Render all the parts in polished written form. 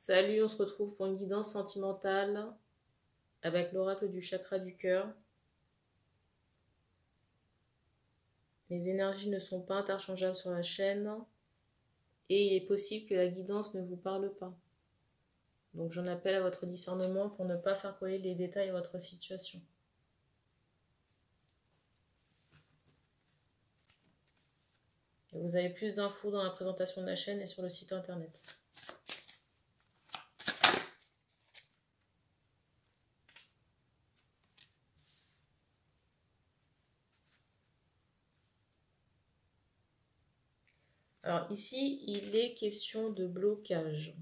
Salut, on se retrouve pour une guidance sentimentale avec l'oracle du chakra du cœur. Les énergies ne sont pas interchangeables sur la chaîne et il est possible que la guidance ne vous parle pas. Donc j'en appelle à votre discernement pour ne pas faire coller les détails à votre situation. Et vous avez plus d'infos dans la présentation de la chaîne et sur le site internet. Alors ici, il est question de blocage.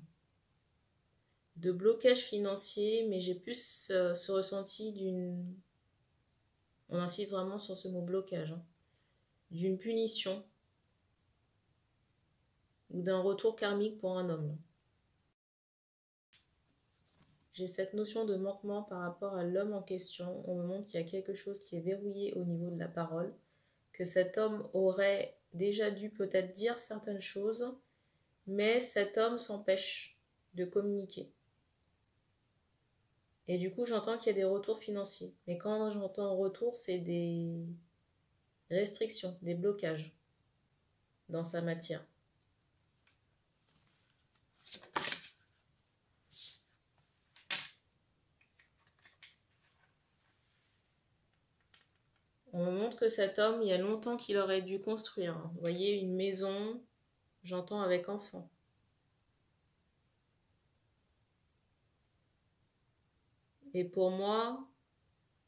De blocage financier, mais j'ai plus ce ressenti d'une... On insiste vraiment sur ce mot blocage. D'une punition ou d'un retour karmique pour un homme. J'ai cette notion de manquement par rapport à l'homme en question. On me montre qu'il y a quelque chose qui est verrouillé au niveau de la parole, que cet homme aurait déjà dû peut-être dire certaines choses, mais cet homme s'empêche de communiquer. Et du coup, j'entends qu'il y a des retours financiers. Mais quand j'entends retour, c'est des restrictions, des blocages dans sa matière. On me montre que cet homme, il y a longtemps qu'il aurait dû construire. Vous voyez, une maison, j'entends avec enfant. Et pour moi,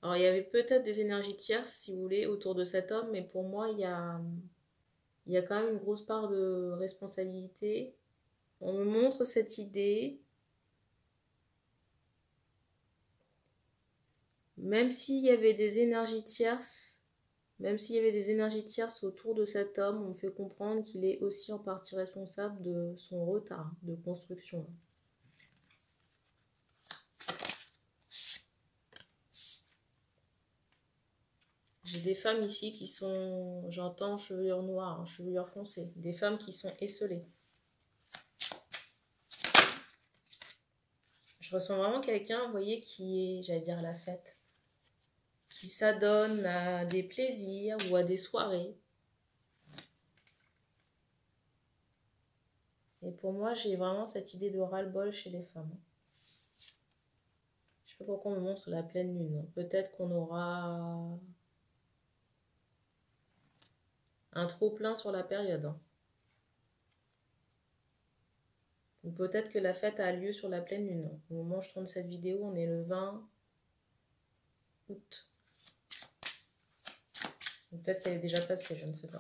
alors il y avait peut-être des énergies tierces, si vous voulez, autour de cet homme, mais pour moi, il y a quand même une grosse part de responsabilité. On me montre cette idée, même s'il y avait des énergies tierces, autour de cet homme, on me fait comprendre qu'il est aussi en partie responsable de son retard de construction. J'ai des femmes ici qui sont, j'entends chevelure noire, chevelure foncée, des femmes qui sont esselées. Je ressens vraiment quelqu'un, vous voyez, qui est, j'allais dire, à la fête, qui s'adonne à des plaisirs ou à des soirées. Et pour moi, j'ai vraiment cette idée de ras-le-bol chez les femmes. Je sais pas pourquoi on me montre la pleine lune. Peut-être qu'on aura un trop-plein sur la période. Ou peut-être que la fête a lieu sur la pleine lune. Au moment où je tourne cette vidéo, on est le 20 août. Peut-être qu'elle est déjà passée, je ne sais pas.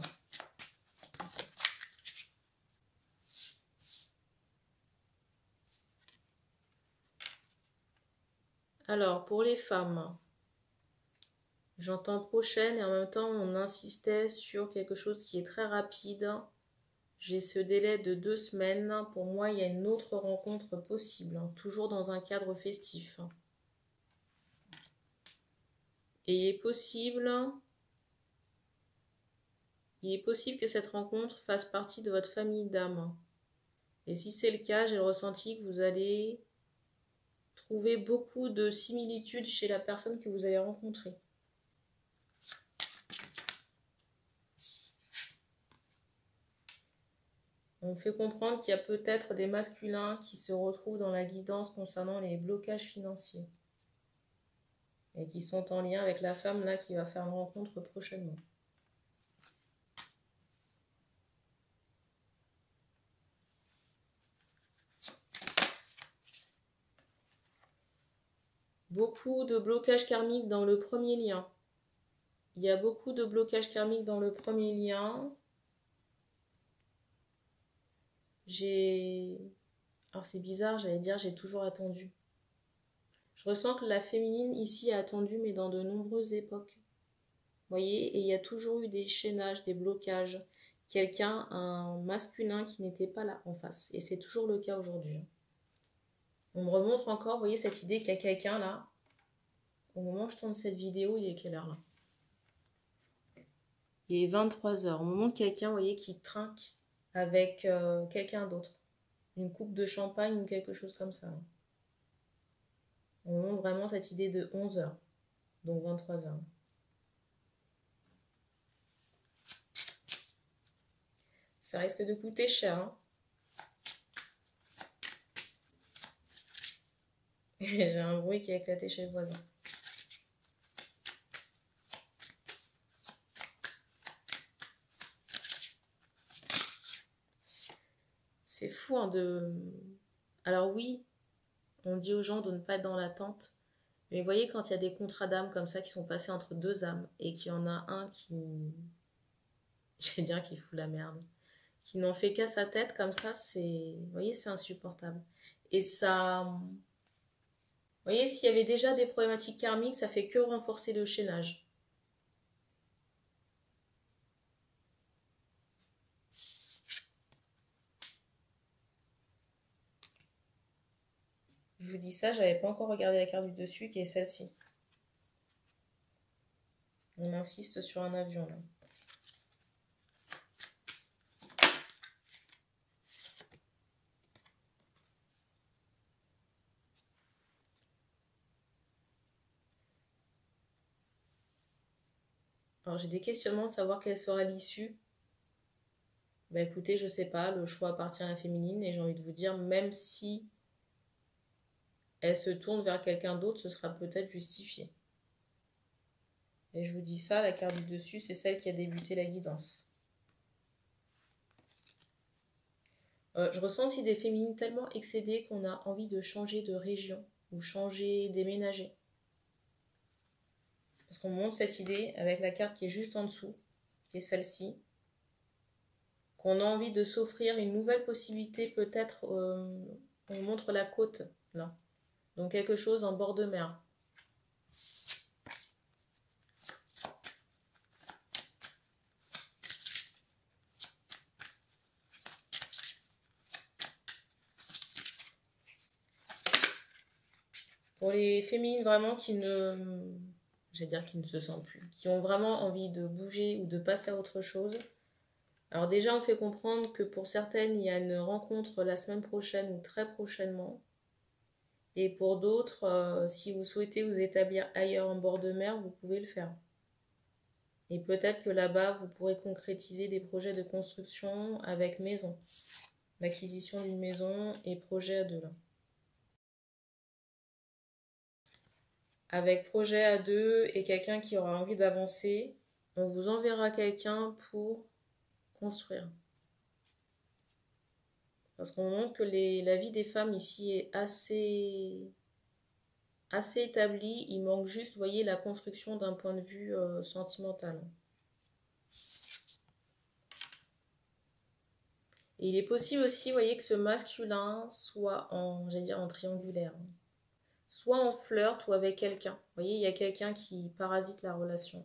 Alors, pour les femmes, j'entends prochaine et en même temps, on insistait sur quelque chose qui est très rapide. J'ai ce délai de 2 semaines. Pour moi, il y a une autre rencontre possible, toujours dans un cadre festif. Et il est possible que cette rencontre fasse partie de votre famille d'âme. Et si c'est le cas, j'ai le ressenti que vous allez trouver beaucoup de similitudes chez la personne que vous allez rencontrer. On fait comprendre qu'il y a peut-être des masculins qui se retrouvent dans la guidance concernant les blocages financiers et qui sont en lien avec la femme là qui va faire une rencontre prochainement. Beaucoup de blocages karmiques dans le premier lien. Il y a beaucoup de blocages karmiques dans le premier lien. Alors c'est bizarre, j'allais dire j'ai toujours attendu. Je ressens que la féminine ici a attendu, mais dans de nombreuses époques. Vous voyez, et il y a toujours eu des chaînages, des blocages. Quelqu'un, un masculin qui n'était pas là en face. Et c'est toujours le cas aujourd'hui. On me remontre encore, vous voyez, cette idée qu'il y a quelqu'un là. Au moment où je tourne cette vidéo, il est quelle heure là? Il est 23h. On me montre quelqu'un, vous voyez, qui trinque avec quelqu'un d'autre. une coupe de champagne ou quelque chose comme ça. On montre vraiment cette idée de 11 heures, donc 23 heures. Ça risque de coûter cher, hein. J'ai un bruit qui a éclaté chez le voisin. C'est fou, hein, de... Alors oui, on dit aux gens de ne pas être dans l'attente, mais vous voyez, quand il y a des contrats d'âme comme ça qui sont passés entre deux âmes et qu'il y en a un qui... Je vais dire qu'il fout la merde. Qui n'en fait qu'à sa tête comme ça, c'est... Vous voyez, c'est insupportable. Et ça... Vous voyez, s'il y avait déjà des problématiques karmiques, ça fait que renforcer le chaînage. Je vous dis ça, j'avais pas encore regardé la carte du dessus qui est celle-ci. On insiste sur un avion là. Alors j'ai des questionnements de savoir quelle sera l'issue. Bah écoutez, je sais pas, le choix appartient à la féminine et j'ai envie de vous dire, même si elle se tourne vers quelqu'un d'autre, ce sera peut-être justifié. Et je vous dis ça, la carte du dessus, c'est celle qui a débuté la guidance. Je ressens aussi des féminines tellement excédées qu'on a envie de changer de région ou changer, déménager. Parce qu'on montre cette idée avec la carte qui est juste en dessous, qui est celle-ci, qu'on a envie de s'offrir une nouvelle possibilité, peut-être, on montre la côte, là. Donc quelque chose en bord de mer. Pour les féminines vraiment qui ne... J'allais dire qui ne se sentent plus. Qui ont vraiment envie de bouger ou de passer à autre chose. Alors déjà, on fait comprendre que pour certaines, il y a une rencontre la semaine prochaine ou très prochainement. Et pour d'autres, si vous souhaitez vous établir ailleurs en bord de mer, vous pouvez le faire. Et peut-être que là-bas, vous pourrez concrétiser des projets de construction avec maison. L'acquisition d'une maison et projet à deux là. Avec projet à deux et quelqu'un qui aura envie d'avancer, on vous enverra quelqu'un pour construire. Parce qu'on montre que la vie des femmes ici est assez établie. Il manque juste, vous voyez, la construction d'un point de vue sentimental. Et il est possible aussi, vous voyez, que ce masculin soit en, j'allais dire, en triangulaire. Soit en flirt ou avec quelqu'un. Vous voyez, il y a quelqu'un qui parasite la relation.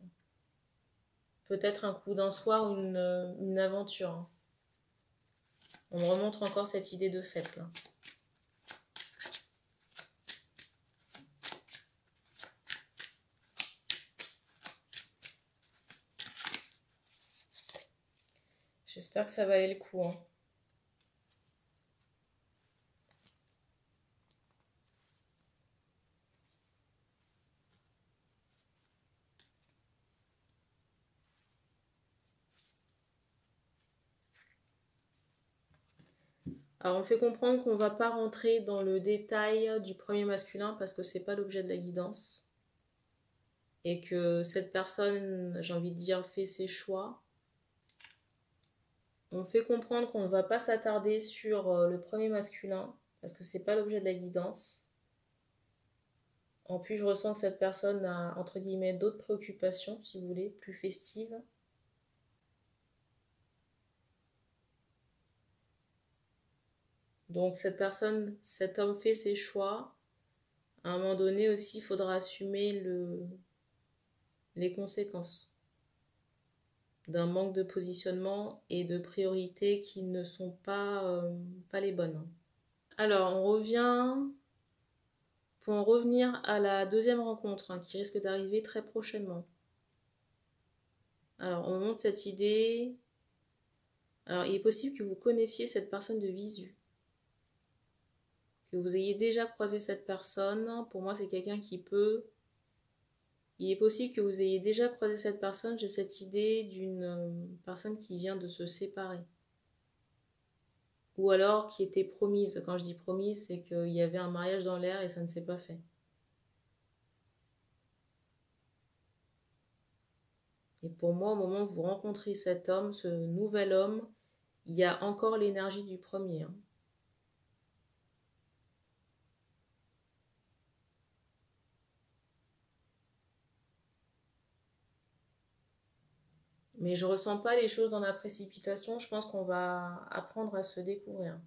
Peut-être un coup d'un soir ou une aventure. On me remontre encore cette idée de fête, là. J'espère que ça valait le coup, hein. Alors on fait comprendre qu'on ne va pas rentrer dans le détail du premier masculin parce que c'est pas l'objet de la guidance. Et que cette personne, j'ai envie de dire, fait ses choix. On fait comprendre qu'on ne va pas s'attarder sur le premier masculin parce que c'est pas l'objet de la guidance. En plus, je ressens que cette personne a, entre guillemets, d'autres préoccupations, si vous voulez, plus festives. Donc cette personne, cet homme fait ses choix. À un moment donné aussi, il faudra assumer les conséquences d'un manque de positionnement et de priorités qui ne sont pas les bonnes. Alors, on revient pour en revenir à la deuxième rencontre qui risque d'arriver très prochainement. Alors, on montre cette idée. Alors, il est possible que vous connaissiez cette personne de visu. que vous ayez déjà croisé cette personne. Pour moi, c'est quelqu'un qui peut... Il est possible que vous ayez déjà croisé cette personne. J'ai cette idée d'une personne qui vient de se séparer. Ou alors qui était promise. Quand je dis promise, c'est qu'il y avait un mariage dans l'air et ça ne s'est pas fait. Et pour moi, au moment où vous rencontrez cet homme, ce nouvel homme, il y a encore l'énergie du premier. Mais je ressens pas les choses dans la précipitation. Je pense qu'on va apprendre à se découvrir.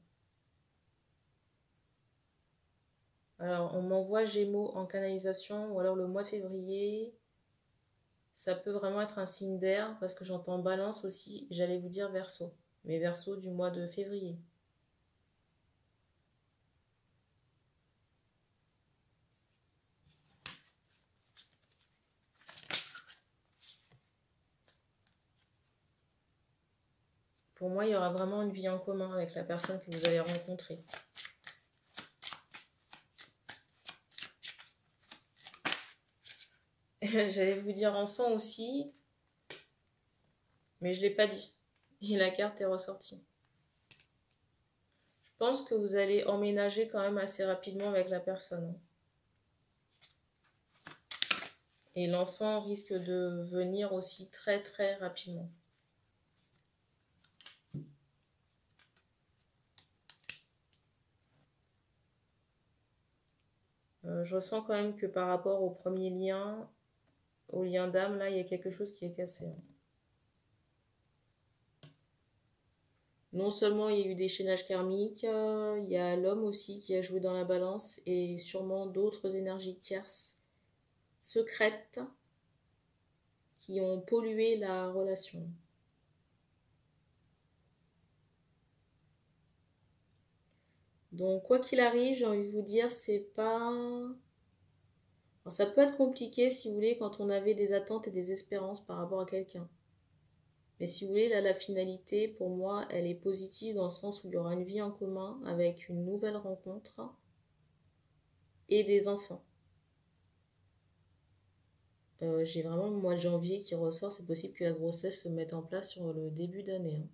Alors, on m'envoie Gémeaux en canalisation, ou alors le mois de février, ça peut vraiment être un signe d'air, parce que j'entends Balance aussi, j'allais vous dire Verseau, mais Verseau du mois de février. Pour moi, il y aura vraiment une vie en commun avec la personne que vous allez rencontrer. J'allais vous dire enfant aussi, mais je ne l'ai pas dit. Et la carte est ressortie. Je pense que vous allez emménager quand même assez rapidement avec la personne. Et l'enfant risque de venir aussi très très rapidement. Je ressens quand même que par rapport au premier lien, au lien d'âme, là, il y a quelque chose qui est cassé. Non seulement il y a eu des chaînages karmiques, il y a l'homme aussi qui a joué dans la balance et sûrement d'autres énergies tierces, secrètes, qui ont pollué la relation. Donc quoi qu'il arrive, j'ai envie de vous dire, c'est pas... Alors, ça peut être compliqué si vous voulez quand on avait des attentes et des espérances par rapport à quelqu'un. Mais si vous voulez, là, la finalité, pour moi, elle est positive dans le sens où il y aura une vie en commun avec une nouvelle rencontre et des enfants. J'ai vraiment le mois de janvier qui ressort. C'est possible que la grossesse se mette en place sur le début d'année.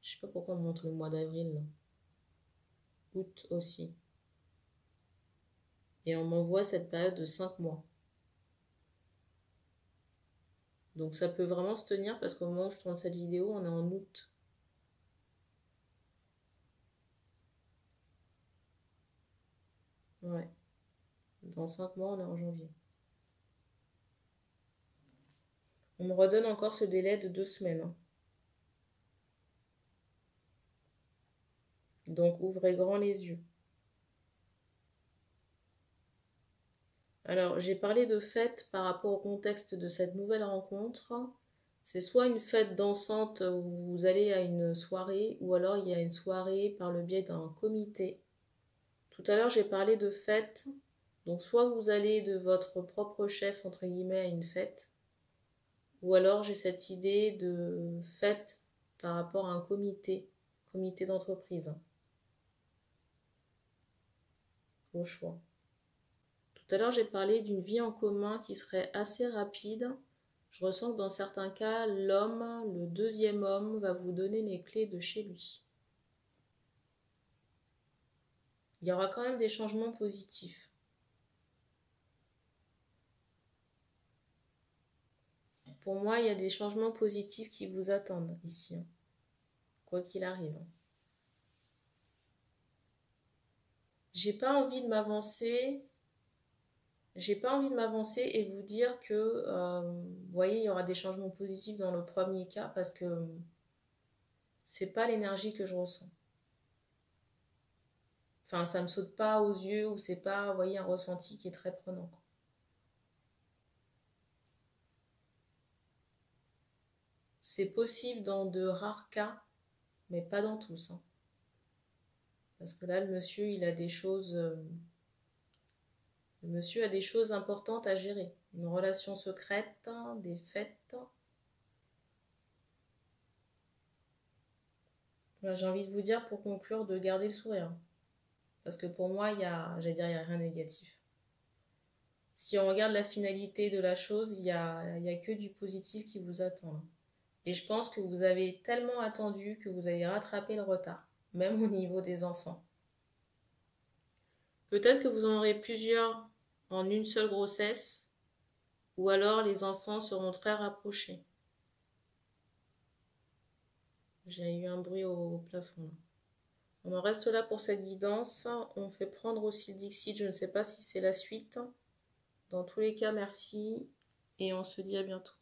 Je sais pas pourquoi on montre le mois d'avril. Août aussi. Et on m'envoie cette période de 5 mois. Donc ça peut vraiment se tenir parce qu'au moment où je tourne cette vidéo, on est en août. Ouais. Dans 5 mois, on est en janvier. On me redonne encore ce délai de 2 semaines. Donc ouvrez grand les yeux. Alors, j'ai parlé de fête par rapport au contexte de cette nouvelle rencontre. C'est soit une fête dansante où vous allez à une soirée, ou alors il y a une soirée par le biais d'un comité. Tout à l'heure, j'ai parlé de fête. Donc, soit vous allez de votre propre chef, entre guillemets, à une fête, ou alors j'ai cette idée de fête par rapport à un comité d'entreprise. Au choix. Tout à l'heure, j'ai parlé d'une vie en commun qui serait assez rapide. Je ressens que dans certains cas, l'homme, le deuxième homme, va vous donner les clés de chez lui. Il y aura quand même des changements positifs. Pour moi, il y a des changements positifs qui vous attendent ici, quoi qu'il arrive. J'ai pas envie de m'avancer. J'ai pas envie de m'avancer et vous dire que, vous voyez, il y aura des changements positifs dans le premier cas parce que c'est pas l'énergie que je ressens. Enfin, ça me saute pas aux yeux ou c'est pas, vous voyez, un ressenti qui est très prenant. C'est possible dans de rares cas, mais pas dans tous. Parce que là, le monsieur, il a des choses... le monsieur a des choses importantes à gérer. Une relation secrète, des fêtes. Voilà, j'ai envie de vous dire pour conclure de garder le sourire. Parce que pour moi, j'allais dire, il n'y a rien de négatif. Si on regarde la finalité de la chose, il y a que du positif qui vous attend. Et je pense que vous avez tellement attendu que vous allez rattraper le retard, même au niveau des enfants. Peut-être que vous en aurez plusieurs en une seule grossesse, ou alors les enfants seront très rapprochés. J'ai eu un bruit au plafond. On en reste là pour cette guidance. On fait prendre aussi le Dixit. Je ne sais pas si c'est la suite. Dans tous les cas, merci. Et on se dit à bientôt.